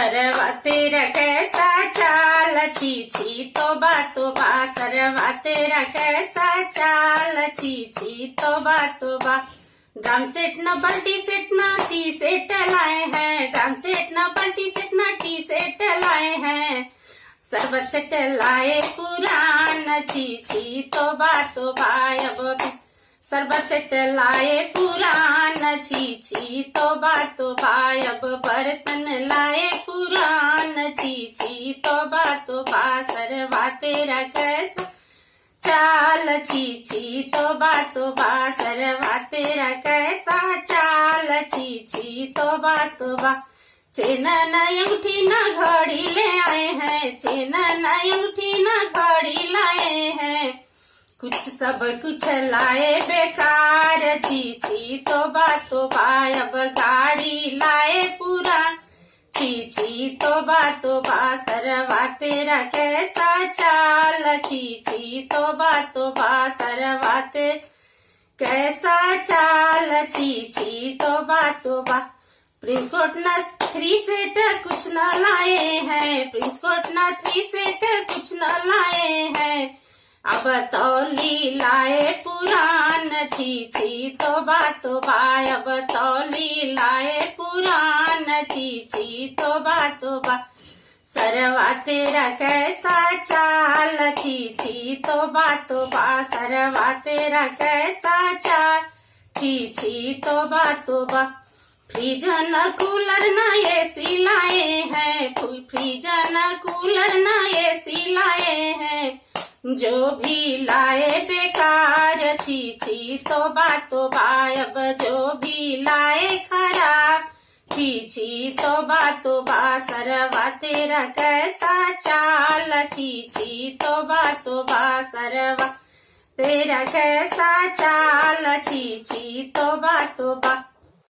सरवा तेरा कैसा चाल, छी छी तोबा तोबा। सरवा तेरा कैसा चाल, छी छी तोबा तोबा। ड्रम सेट न बल्टी सेट न टी सेट लाए हैं, ड्रम सेट न बल्टी सेट न टी सेट लाए हैं। सरबत सेट लाए पुरान, छी छी तोबा तोबा। अब सरबत सेट लाए पुरान, छी छी तोबा तोबा। अब बर्तन लाए पुरान, छी छी तोबा तोबा। सरवा तेरा कैसा चाल, छी छी तोबा तोबा। सरवा तेरा कैसा चाल, छी छी तोबा तोबा। चेन न अंगूठी न घड़ी ले आए हैं, चेन न अंगूठी न घड़ी लाए हैं। कुछ सब कुछ लाए बेकार, छी छी तोबा तोबा। अब गाड़ी लाए पूरा, छी छी तोबा तोबा। सरवा तेरा कैसा चाल, छी छी तोबा तोबा। सरवा तेरा कैसा चाल, छी छी तोबा तोबा। प्रिंस कोट न थ्री सेट कुछ न लाए हैं, प्रिंस कोट न थ्री सेट कुछ न लाए हैं। अब तौली लाए पुरान, छी छी तोबा तोबा। अब तौली लाए पुरान, छी छी तोबा तोबा। सरवा तेरा कैसा चाल, छी छी तोबा तोबा। सरवा तेरा कैसा चाल, छी छी तोबा तोबा। फ्रिज न कूलर न एसी लाए हैं, फ्रिज न कूलर न एसी लाए हैं। जो भी लाए बेकार, छी छी तोबा तोबा। अब जो भी लाए खराब, छी छी तोबा तोबा। सरवा तेरा कैसा चाल, छी छी तोबा तोबा। सरवा तेरा कैसा चाल, छी छी तोबा तोबा।